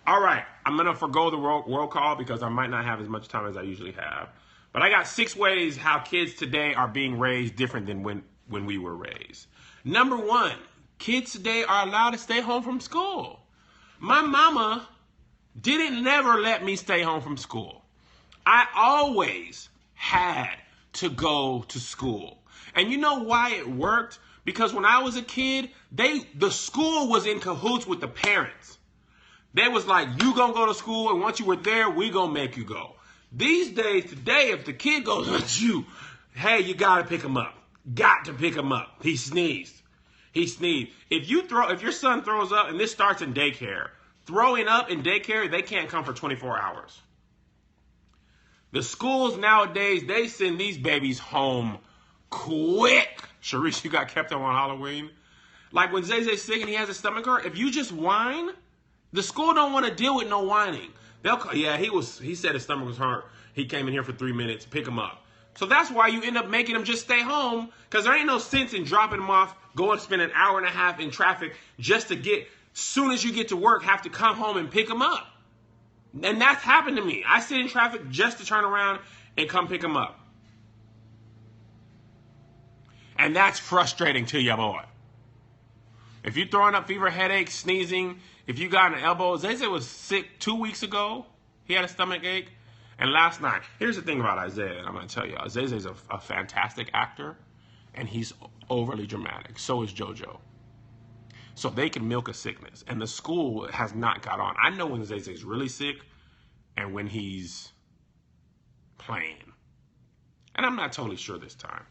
All right, I'm going to forgo the roll call because I might not have as much time as I usually have. But I got 6 ways how kids today are being raised different than when we were raised. Number 1, kids today are allowed to stay home from school. My mama didn't never let me stay home from school. I always had to go to school. And you know why it worked? Because when I was a kid, the school was in cahoots with the parents. They was like, you gonna go to school, and once you were there, we gonna make you go. These days, today, if the kid goes with you, hey, you gotta pick him up. Got to pick him up. He sneezed. He sneezed. If your son throws up, and this starts in daycare, throwing up in daycare, they can't come for 24 hours. The schools nowadays, they send these babies home quick. Sharice, you got kept on Halloween. Like when Zay's sick and he has a stomach hurt, if you just whine, the school don't want to deal with no whining. They'll call, yeah, he said his stomach was hurt. He came in here for 3 minutes, pick him up. So that's why you end up making him just stay home, because there ain't no sense in dropping him off, going to spend an hour and a half in traffic just to get, soon as you get to work, have to come home and pick him up. And that's happened to me. I sit in traffic just to turn around and come pick him up. And that's frustrating to your boy. If you're throwing up fever, headaches, sneezing, if you got an elbow, Zay was sick 2 weeks ago. He had a stomach ache. And last night, here's the thing about Isaiah, and I'm going to tell you, Isaiah's a fantastic actor, and he's overly dramatic. So is JoJo. So they can milk a sickness. And the school has not got on. I know when Zay's really sick and when he's playing. And I'm not totally sure this time.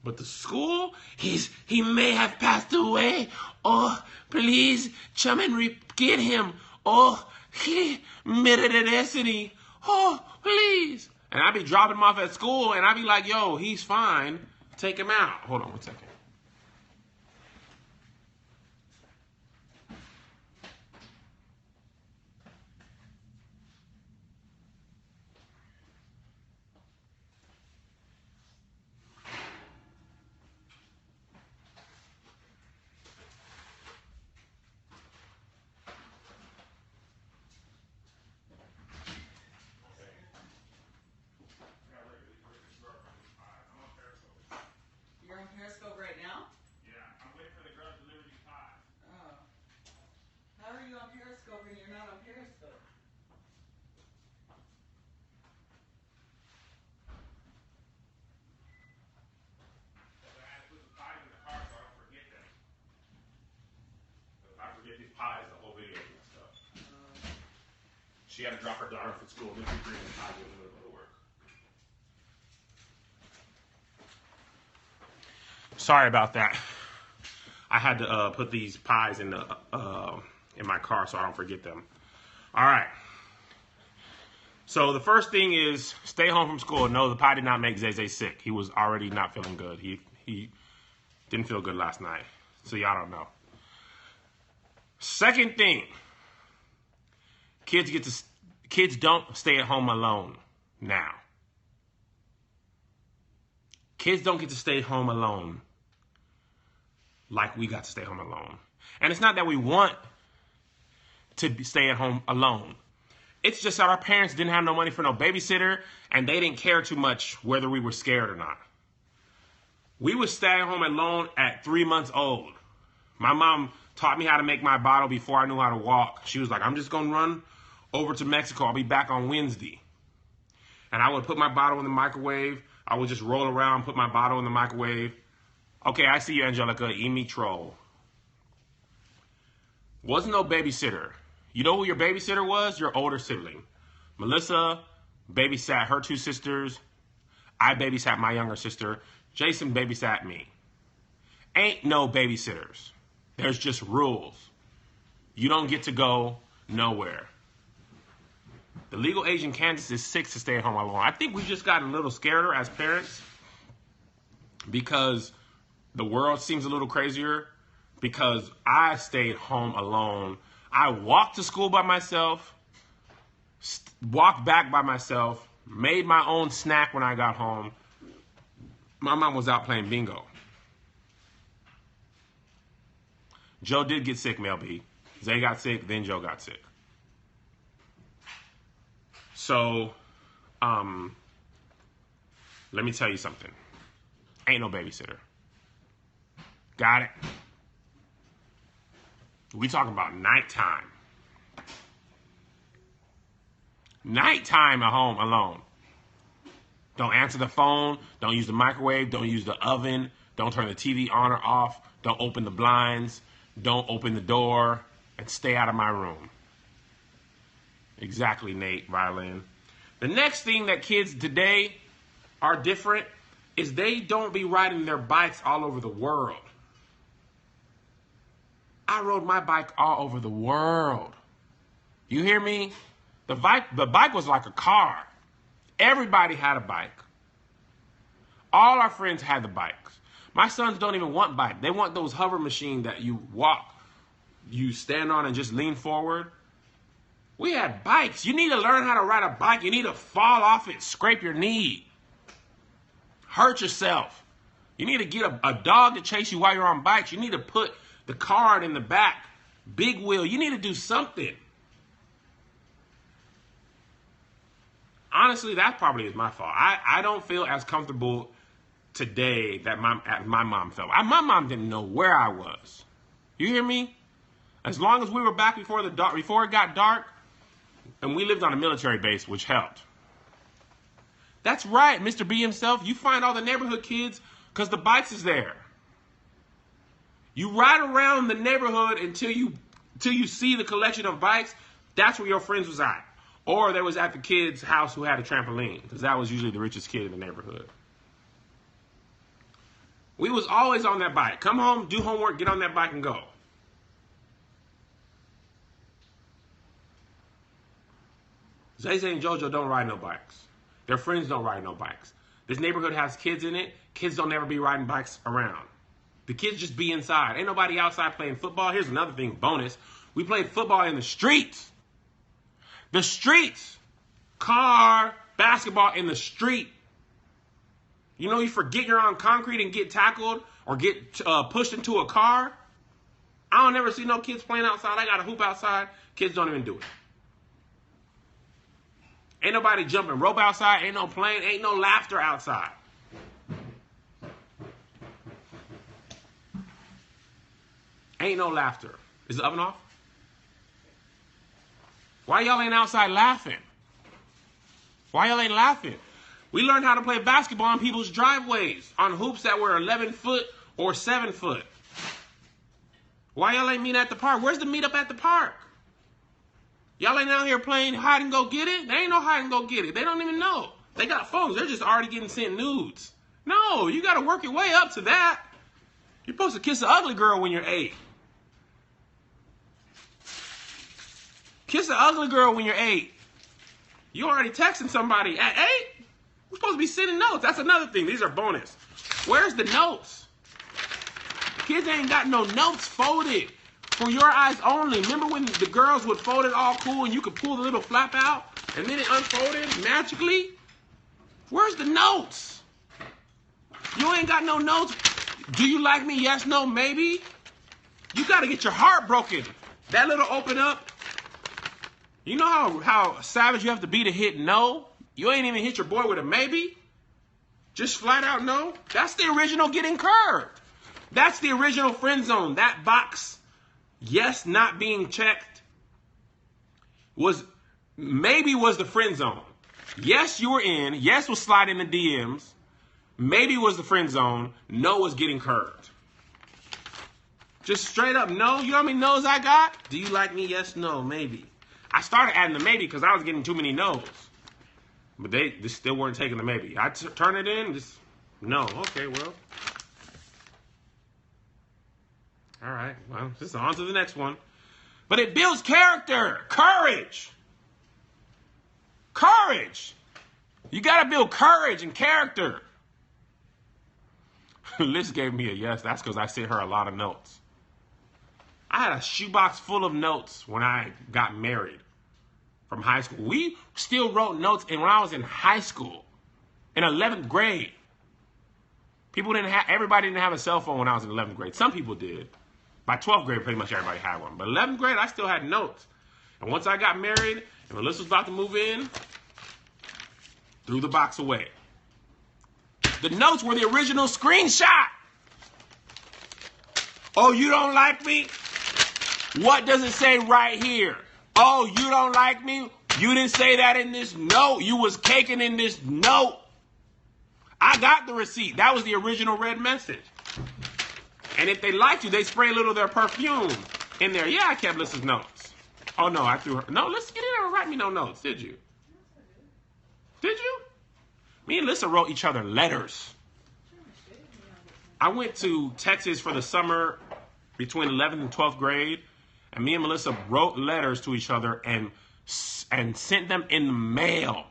But the school, he may have passed away. Oh, please, come and get him. Oh, he medicity. Oh, please. And I be dropping him off at school, and I be like, yo, he's fine. Take him out. Hold on 1 second. Periscope right now? Yeah, I'm waiting for the girl to deliver these pies. Oh. How are you on Periscope when you're not on Periscope? I had to put the pies in the car so I don't forget them. If I forget these pies, the whole video is messed up. She had to drop her daughter off at school. Then she brings the pies with her to go to work. Sorry about that. I had to put these pies in my car so I don't forget them. All right. So the first thing is stay home from school. No, the pie did not make Zay sick. He was already not feeling good. He didn't feel good last night. So y'all don't know. Second thing, kids don't stay at home alone now. Kids don't get to stay home alone like we got to stay home alone. And it's not that we want to stay at home alone. It's just that our parents didn't have no money for no babysitter, and they didn't care too much whether we were scared or not. We would stay home alone at 3 months old. My mom taught me how to make my bottle before I knew how to walk. She was like, I'm just going to run over to Mexico. I'll be back on Wednesday. And I would put my bottle in the microwave. I would just roll around, put my bottle in the microwave. Okay, I see you, Angelica. Eat me troll. Wasn't no babysitter. You know who your babysitter was? Your older sibling. Melissa babysat her 2 sisters. I babysat my younger sister. Jason babysat me. Ain't no babysitters. There's just rules. You don't get to go nowhere. The legal age in Kansas is 6 to stay at home alone. I think we just got a little scared as parents because the world seems a little crazier, because I stayed home alone. I walked to school by myself, walked back by myself, made my own snack when I got home. My mom was out playing bingo. Joe did get sick, Mel B. Zay got sick, then Joe got sick. So, let me tell you something. Ain't no babysitter. Got it? We talking about nighttime. Nighttime at home alone. Don't answer the phone. Don't use the microwave. Don't use the oven. Don't turn the TV on or off. Don't open the blinds. Don't open the door. And stay out of my room. Exactly, Nate, violin. The next thing that kids today are different is they don't be riding their bikes all over the world. I rode my bike all over the world. You hear me? The bike was like a car. Everybody had a bike. All our friends had the bikes. My sons don't even want bike. They want those hover machines that you walk, you stand on and just lean forward. We had bikes. You need to learn how to ride a bike. You need to fall off it, scrape your knee, hurt yourself. You need to get a dog to chase you while you're on bikes. You need to put the card in the back, big wheel. You need to do something. Honestly, that probably is my fault. I don't feel as comfortable today that my mom felt. My mom didn't know where I was. You hear me? As long as we were back before it got dark, and we lived on a military base, which helped. That's right, Mr. B himself. You find all the neighborhood kids because the bikes is there. You ride around the neighborhood until you see the collection of bikes. That's where your friends was at. Or they was at the kid's house who had a trampoline, because that was usually the richest kid in the neighborhood. We was always on that bike. Come home, do homework, get on that bike and go. Zay and JoJo don't ride no bikes. Their friends don't ride no bikes. This neighborhood has kids in it. Kids don't ever be riding bikes around. The kids just be inside. Ain't nobody outside playing football. Here's another thing, bonus. We played football in the streets. The streets. Car, basketball in the street. You know, you forget you're on concrete and get tackled or get pushed into a car. I don't ever see no kids playing outside. I got a hoop outside. Kids don't even do it. Ain't nobody jumping rope outside. Ain't no playing. Ain't no laughter outside. Ain't no laughter. Is the oven off? Why y'all ain't outside laughing? Why y'all ain't laughing? We learned how to play basketball in people's driveways on hoops that were 11 foot or 7 foot. Why y'all ain't meet at the park? Where's the meetup at the park? Y'all ain't out here playing hide and go get it? There ain't no hide and go get it. They don't even know. They got phones. They're just already getting sent nudes. No, you got to work your way up to that. You're supposed to kiss an ugly girl when you're 8. Kiss an ugly girl when you're 8. You already texting somebody at 8? We're supposed to be sending notes. That's another thing. These are bonus. Where's the notes? Kids ain't got no notes folded for your eyes only. Remember when the girls would fold it all cool and you could pull the little flap out and then it unfolded magically? Where's the notes? You ain't got no notes. Do you like me? Yes, no, maybe. You got to get your heart broken. That little open up. You know how savage you have to be to hit no? You ain't even hit your boy with a maybe? Just flat out no? That's the original getting curved. That's the original friend zone. That box, yes, not being checked, was the friend zone. Yes, you were in. Yes, was sliding the DMs. Maybe was the friend zone. No was getting curved. Just straight up no. You know how many no's I got? Do you like me? Yes, no, maybe. I started adding the maybe because I was getting too many no's. But they still weren't taking the maybe. I turn it in, just no. Okay, well. All right, well, just on to the next one. But it builds character, courage. Courage. You got to build courage and character. Liz gave me a yes. That's because I sent her a lot of notes. I had a shoebox full of notes when I got married from high school. We still wrote notes when I was in high school, in 11th grade. Everybody didn't have a cell phone when I was in 11th grade. Some people did. By 12th grade, pretty much everybody had one. But 11th grade, I still had notes. And once I got married and Melissa was about to move in, threw the box away. The notes were the original screenshot. Oh, you don't like me? What does it say right here? Oh, you don't like me? You didn't say that in this note. You was caking in this note. I got the receipt. That was the original red message. And if they liked you, they spray a little of their perfume in there. Yeah, I kept Lissa's notes. Oh, no, I threw her. No, Lissa, you didn't ever write me no notes, did you? Did you? Me and Lissa wrote each other letters. I went to Texas for the summer between 11th and 12th grade, and me and Melissa wrote letters to each other and sent them in the mail.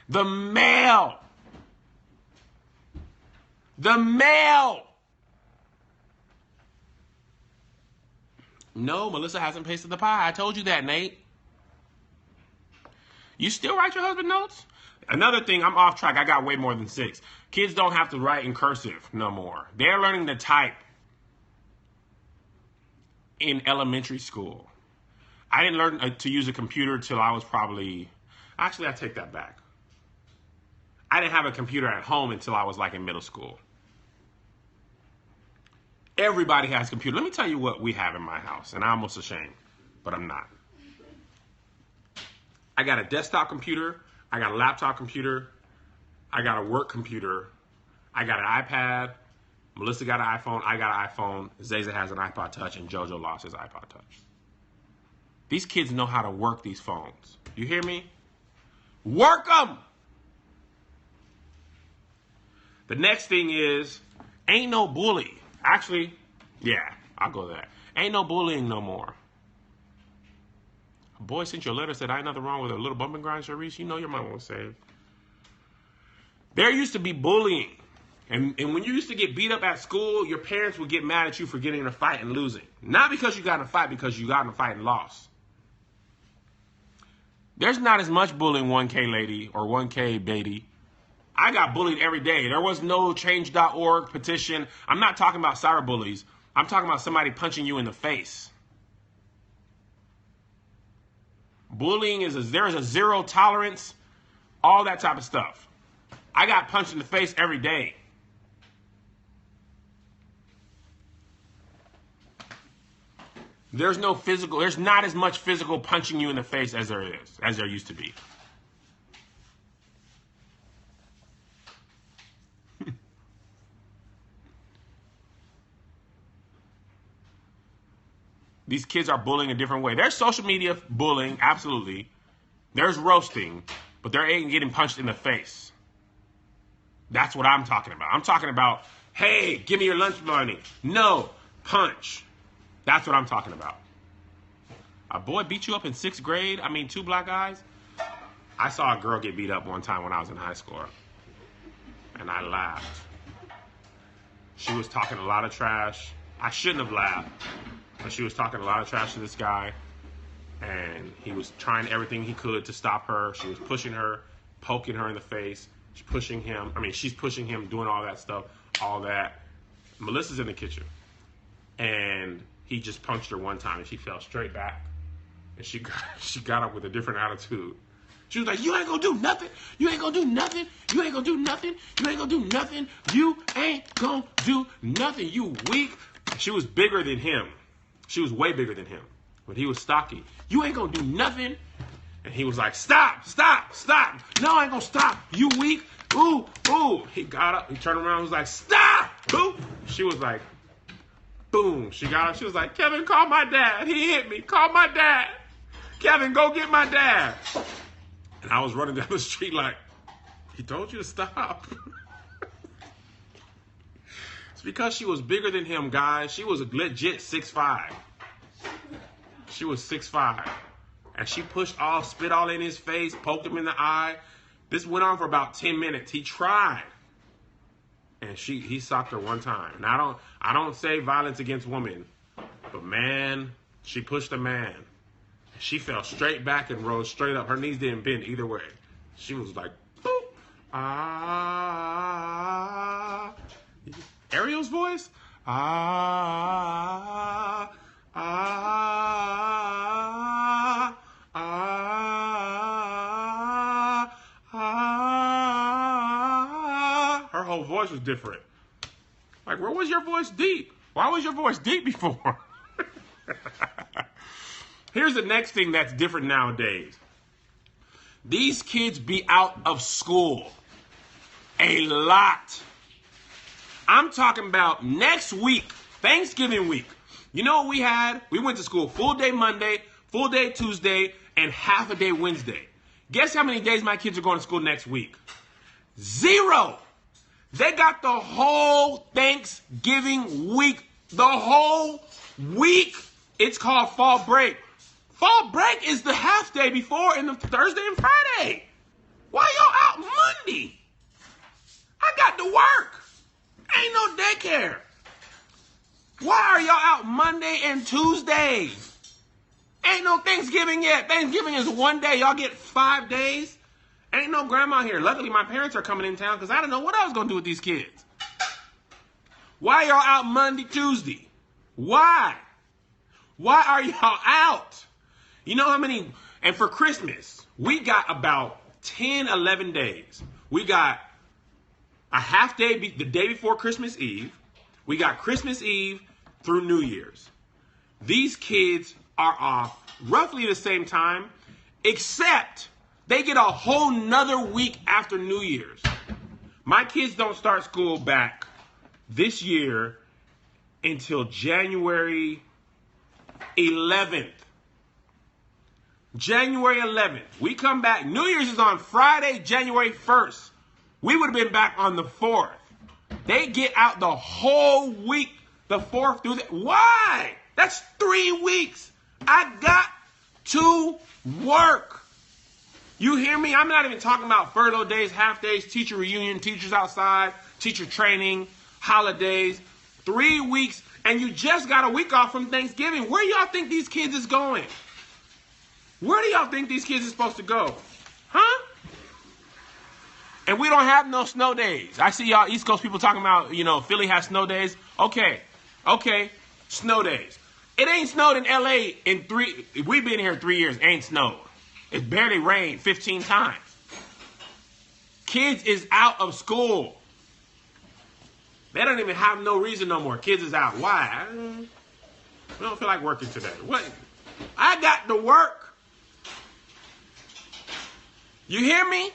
The mail. The mail. No, Melissa hasn't pasted the pie. I told you that, Nate. You still write your husband notes? Another thing, I'm off track. I got way more than 6. Kids don't have to write in cursive no more. They're learning to type in elementary school. I didn't learn to use a computer till I was probably... Actually, I take that back. I didn't have a computer at home until I was like in middle school. Everybody has a computer. Let me tell you what we have in my house, and I'm almost ashamed, but I'm not. I got a desktop computer. I got a laptop computer. I got a work computer. I got an iPad. Melissa got an iPhone. I got an iPhone. Zaza has an iPod Touch, and JoJo lost his iPod Touch. These kids know how to work these phones. You hear me? Work them! The next thing is, ain't no bully. Actually, yeah, I'll go there. Ain't no bullying no more. A boy sent you a letter, said, ain't nothing wrong with a little bump and grind, Sharice. You know your mama was saved. There used to be bullying. And when you used to get beat up at school, your parents would get mad at you for getting in a fight and losing. Not because you got in a fight, because you got in a fight and lost. There's not as much bullying 1K lady or 1K baby. I got bullied every day. There was no change.org petition. I'm not talking about cyber bullies. I'm talking about somebody punching you in the face. Bullying there is a zero tolerance, all that type of stuff. I got punched in the face every day. There's not as much physical punching you in the face as there used to be. These kids are bullying a different way. There's social media bullying, absolutely. There's roasting, but there ain't getting punched in the face. That's what I'm talking about. I'm talking about, hey, give me your lunch money. No, punch. That's what I'm talking about. A boy beat you up in 6th grade? I mean, 2 black guys? I saw a girl get beat up one time when I was in high school, and I laughed. She was talking a lot of trash. I shouldn't have laughed, but she was talking a lot of trash to this guy, and he was trying everything he could to stop her. She was pushing her, poking her in the face. She's pushing him, doing all that stuff, all that. Melissa's in the kitchen, and he just punched her one time, and she fell straight back, and she got up with a different attitude. She was like, you ain't gonna do nothing. You ain't gonna do nothing. You ain't gonna do nothing. You ain't gonna do nothing. You ain't gonna do nothing. You weak. She was bigger than him. She was way bigger than him, but he was stocky. You ain't gonna do nothing. And he was like, stop, stop, stop. No, I ain't gonna stop. You weak. Ooh, ooh. He got up. He turned around and was like, stop. Ooh. She was like, boom. She got up. She was like, Kevin, call my dad. He hit me. Call my dad. Kevin, go get my dad. And I was running down the street like, he told you to stop. It's because she was bigger than him, guys. She was a legit 6'5". She was 6'5". And she spit all in his face, poked him in the eye. This went on for about 10 minutes. He tried. And he socked her one time. And I don't say violence against women, but man, she pushed a man. She fell straight back and rose straight up. Her knees didn't bend either way. She was like, boop. Ah. Ariel's voice? Ah, ah, ah, ah. Her whole voice was different. Like, where was your voice deep? Why was your voice deep before? Here's the next thing that's different nowadays. These kids be out of school a lot. I'm talking about next week, Thanksgiving week. You know what we had? We went to school full day Monday, full day Tuesday, and half a day Wednesday. Guess how many days my kids are going to school next week? 0. They got the whole Thanksgiving week. The whole week. It's called fall break. Fall break is the half day before and the Thursday and Friday. Why y'all out Monday? I got to work. Ain't no daycare. Why are y'all out Monday and Tuesday? Ain't no Thanksgiving yet. Thanksgiving is one day. Y'all get 5 days. Ain't no grandma here. Luckily, my parents are coming in town because I don't know what I was going to do with these kids. Why y'all out Monday, Tuesday? Why? Why are y'all out? You know how many? And for Christmas, we got about 10, 11 days. We got a half day, the day before Christmas Eve. We got Christmas Eve through New Year's. These kids are off roughly the same time, except they get a whole nother week after New Year's. My kids don't start school back this year until January 11th. January 11th. We come back. New Year's is on Friday, January 1st. We would have been back on the 4th. They get out the whole week, the 4th through the... Why? That's 3 weeks. I got to work. You hear me? I'm not even talking about furlough days, half days, teacher reunion, teachers outside, teacher training, holidays. 3 weeks, and you just got a week off from Thanksgiving. Where y'all think these kids is going? Where do y'all think these kids are supposed to go? Huh? And we don't have no snow days. I see y'all East Coast people talking about, Philly has snow days. Okay, snow days. It ain't snowed in L.A. We've been here 3 years, ain't snowed. It barely rained 15 times. Kids is out of school. They don't even have no reason no more. Kids is out. Why? I don't feel like working today. What? I got to work. You hear me?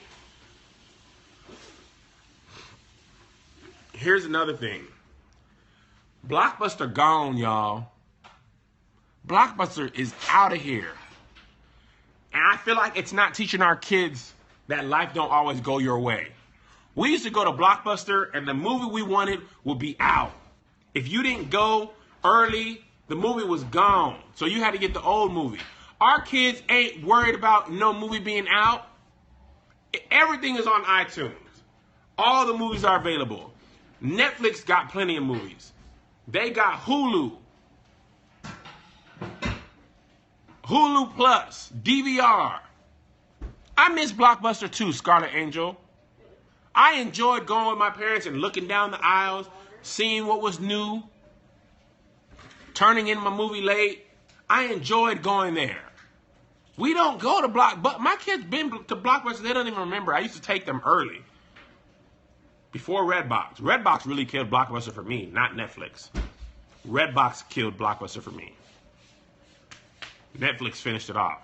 Here's another thing. Blockbuster gone, y'all. Blockbuster is out of here. And I feel like it's not teaching our kids that life don't always go your way. We used to go to Blockbuster and the movie we wanted would be out. If you didn't go early, the movie was gone. So you had to get the old movie. Our kids ain't worried about no movie being out. Everything is on iTunes. All the movies are available. Netflix got plenty of movies. They got Hulu. Hulu Plus, DVR. I miss Blockbuster too, Scarlet Angel. I enjoyed going with my parents and looking down the aisles, seeing what was new, turning in my movie late. I enjoyed going there. We don't go to Blockbuster. My kids been to Blockbuster. They don't even remember. I used to take them early. Before Redbox. Redbox really killed Blockbuster for me, not Netflix. Redbox killed Blockbuster for me. Netflix finished it off.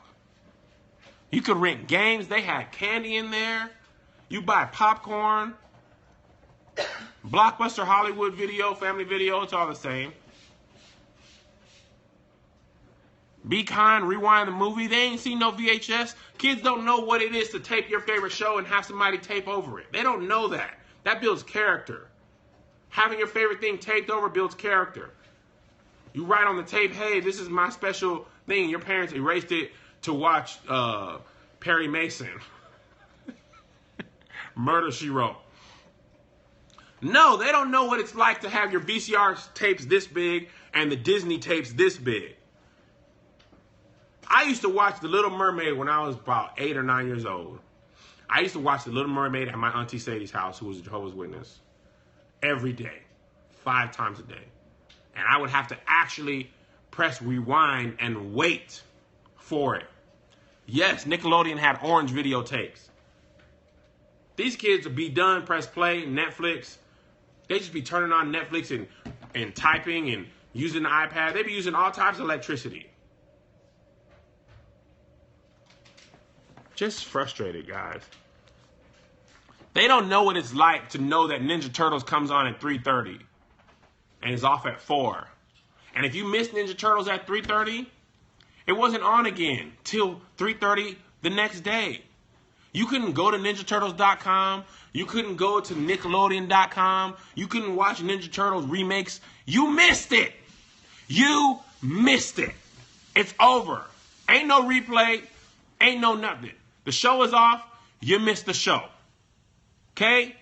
You could rent games. They had candy in there. You buy popcorn. Blockbuster, Hollywood Video, Family Video, it's all the same. Be Kind, Rewind the Movie. They ain't seen no VHS. Kids don't know what it is to tape your favorite show and have somebody tape over it. They don't know that. That builds character. Having your favorite thing taped over builds character. You write on the tape, hey, this is my special thing. Your parents erased it to watch Perry Mason. Murder, She Wrote. No, they don't know what it's like to have your VCR tapes this big and the Disney tapes this big. I used to watch The Little Mermaid when I was about 8 or 9 years old. I used to watch The Little Mermaid at my Auntie Sadie's house, who was a Jehovah's Witness, every day, 5 times a day. And I would have to actually press rewind and wait for it. Yes, Nickelodeon had orange videotapes. These kids would be done, press play, Netflix. They just be turning on Netflix and typing and using the iPad. They be using all types of electricity. Just frustrated, guys. They don't know what it's like to know that Ninja Turtles comes on at 3:30 and is off at 4. And if you miss Ninja Turtles at 3:30, it wasn't on again till 3:30 the next day. You couldn't go to NinjaTurtles.com. You couldn't go to Nickelodeon.com. You couldn't watch Ninja Turtles remakes. You missed it. You missed it. It's over. Ain't no replay. Ain't no nothing. The show is off. You missed the show. Okay?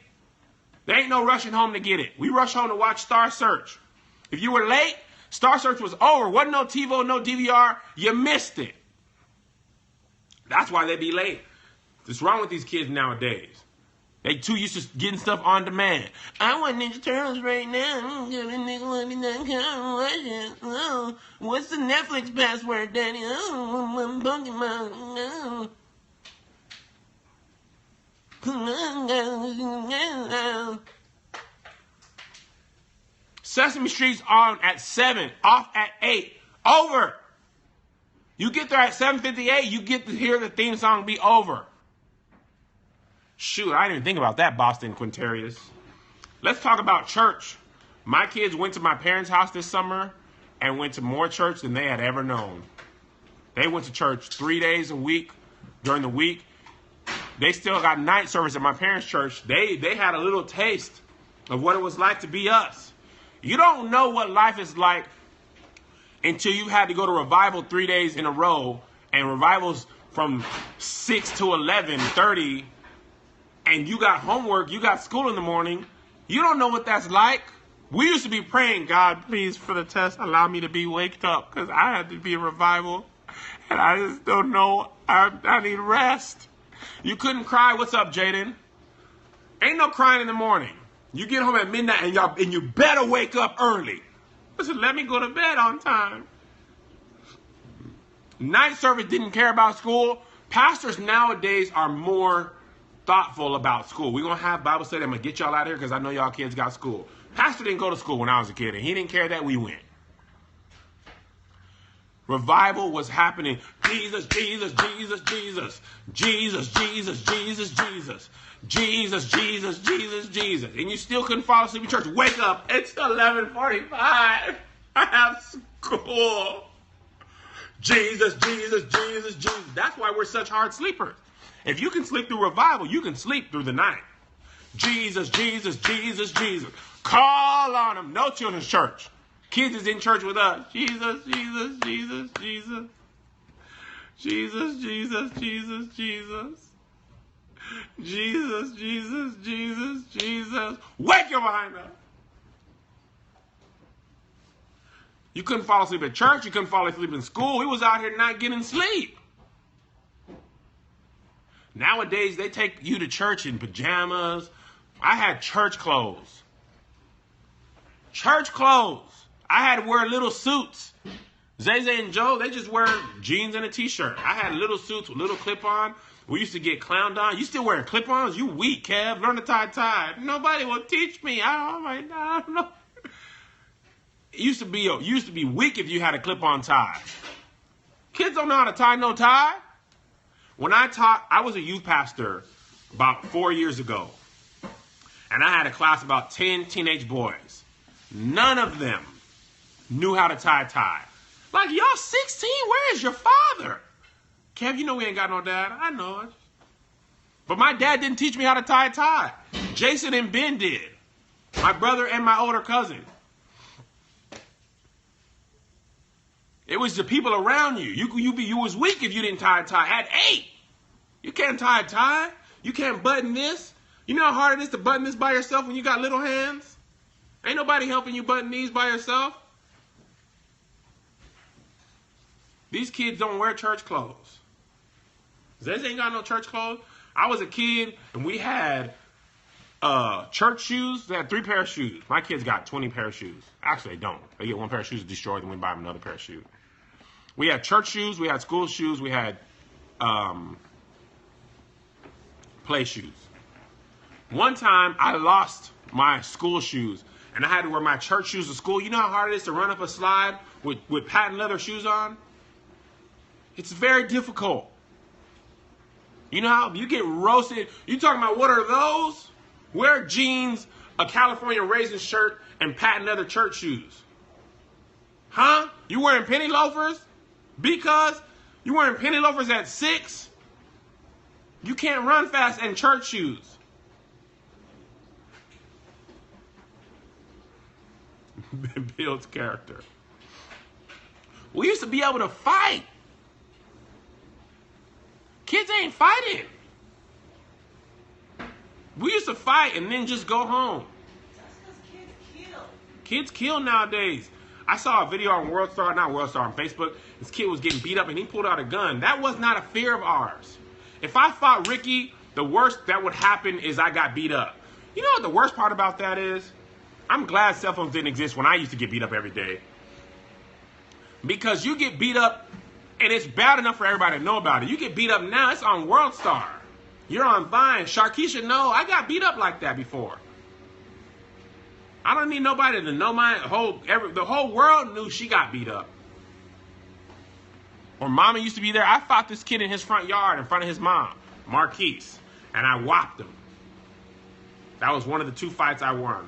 There ain't no rushing home to get it. We rush home to watch Star Search. If you were late, Star Search was over. Wasn't no TiVo, no DVR. You missed it. That's why they be late. What's wrong with these kids nowadays? They too used to getting stuff on demand. I want Ninja Turtles right now. Oh, what's the Netflix password, Daddy? Oh, Pokemon. Oh. Sesame Street's on at 7, off at 8. Over. You get there at 7:58, you get to hear the theme song be over. Shoot, I didn't even think about that, Boston Quintarius. Let's talk about church. My kids went to my parents' house this summer and went to more church than they had ever known. They went to church 3 days a week during the week. They still got night service at my parents' church. They had a little taste of what it was like to be us. You don't know what life is like until you had to go to revival 3 days in a row, and revivals from 6 to 11:30, and you got homework, you got school in the morning. You don't know what that's like. We used to be praying, God, please, for the test, allow me to be waked up, because I had to be in revival, and I just don't know. I need rest. You couldn't cry. What's up, Jaden? Ain't no crying in the morning. You get home at midnight, and you better wake up early. Listen, let me go to bed on time. Night service didn't care about school. Pastors nowadays are more thoughtful about school. We're going to have Bible study. I'm going to get y'all out of here because I know y'all kids got school. Pastor didn't go to school when I was a kid, and he didn't care that we went. Revival was happening. Jesus, Jesus, Jesus, Jesus. Jesus, Jesus, Jesus, Jesus. Jesus, Jesus, Jesus, Jesus. And you still couldn't fall asleep in church. Wake up. It's 11:45. I have school. Jesus, Jesus, Jesus, Jesus. That's why we're such hard sleepers. If you can sleep through revival, you can sleep through the night. Jesus, Jesus, Jesus, Jesus. Call on him. No children's church. Kids is in church with us. Jesus, Jesus, Jesus, Jesus. Jesus, Jesus, Jesus, Jesus. Jesus, Jesus, Jesus, Jesus. Wake your behind up. You couldn't fall asleep at church. You couldn't fall asleep in school. We was out here not getting sleep. Nowadays, they take you to church in pajamas. I had church clothes. Church clothes. I had to wear little suits. Zay Zay and Joe, they just wear jeans and a t-shirt. I had little suits with little clip-on. We used to get clowned on. You still wearing clip-ons? You weak, Kev. Learn to tie. Nobody will teach me. Oh my God. It used to be weak if you had a clip-on tie. Kids don't know how to tie no tie. When I taught, I was a youth pastor about 4 years ago. And I had a class of about 10 teenage boys. None of them knew how to tie. Like, y'all 16? Where is your father? Kev, you know we ain't got no dad. I know it. But my dad didn't teach me how to tie a tie. Jason and Ben did. My brother and my older cousin. It was the people around you. You was weak if you didn't tie a tie. At 8, you can't tie a tie. You can't button this. You know how hard it is to button this by yourself when you got little hands? Ain't nobody helping you button these by yourself. These kids don't wear church clothes. Zez ain't got no church clothes. I was a kid, and we had church shoes. They had 3 pairs of shoes. My kids got 20 pairs of shoes. Actually, they don't. They get 1 pair of shoes destroyed, and we buy them another pair of shoes. We had church shoes. We had school shoes. We had play shoes. One time, I lost my school shoes, and I had to wear my church shoes to school. You know how hard it is to run up a slide with patent leather shoes on? It's very difficult. You know how you get roasted? You talking about what are those? Wear jeans, a California raisin shirt, and patent leather church shoes. Huh? You wearing penny loafers? Because you wearing penny loafers at 6? You can't run fast in church shoes. It builds character. We used to be able to fight. Kids ain't fighting. We used to fight and then just go home. That's because kids kill. Kids kill nowadays. I saw a video on on Facebook. This kid was getting beat up and he pulled out a gun. That was not a fear of ours. If I fought Ricky, the worst that would happen is I got beat up. You know what the worst part about that is? I'm glad cell phones didn't exist when I used to get beat up every day. Because you get beat up and it's bad enough for everybody to know about it. You get beat up now, it's on World Star. You're on Vine. Sharkeisha, no, I got beat up like that before. I don't need nobody to know the whole world knew she got beat up. Or Mama used to be there. I fought this kid in his front yard in front of his mom, Marquise, and I whopped him. That was one of the 2 fights I won.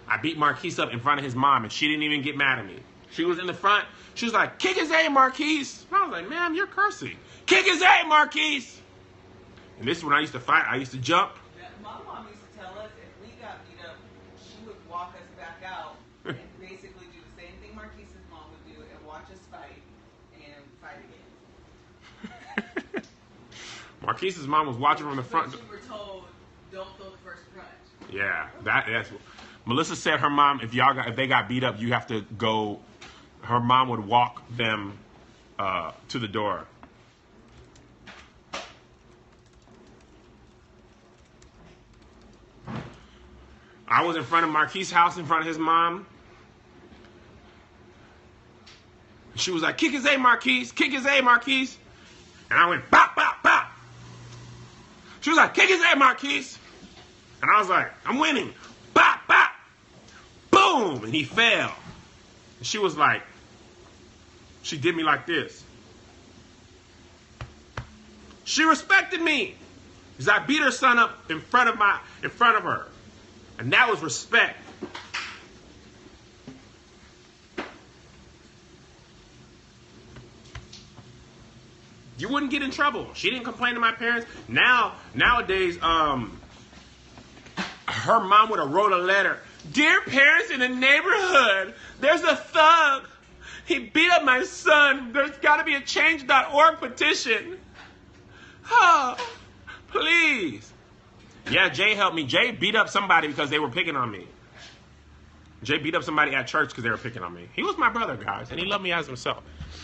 I beat Marquise up in front of his mom, and she didn't even get mad at me. She was in the front. She was like, kick his A, Marquise. And I was like, ma'am, you're cursing. Kick his A, Marquise. And this is when I used to fight. I used to jump. Yeah, my mom used to tell us if we got beat up, she would walk us back out and basically do the same thing Marquise's mom would do and watch us fight and fight again. Marquise's mom was watching from the front. But you were told, don't throw the first punch. Yeah, that's. Melissa said her mom, if they got beat up, you have to go. Her mom would walk them to the door. I was in front of Marquise's house in front of his mom. She was like, kick his A, Marquise. Kick his A, Marquise. And I went, bop, bop, bop. She was like, kick his A, Marquise. And I was like, I'm winning. Bop, bop. Boom. And he fell. And she was like, she did me like this. She respected me. Because I beat her son up in front of her. And that was respect. You wouldn't get in trouble. She didn't complain to my parents. Nowadays, her mom would have wrote a letter. Dear parents in the neighborhood, there's a thug. He beat up my son. There's got to be a change.org petition. Oh, please. Yeah, Jay helped me. Jay beat up somebody because they were picking on me. Jay beat up somebody at church because they were picking on me. He was my brother, guys, and he loved me as himself.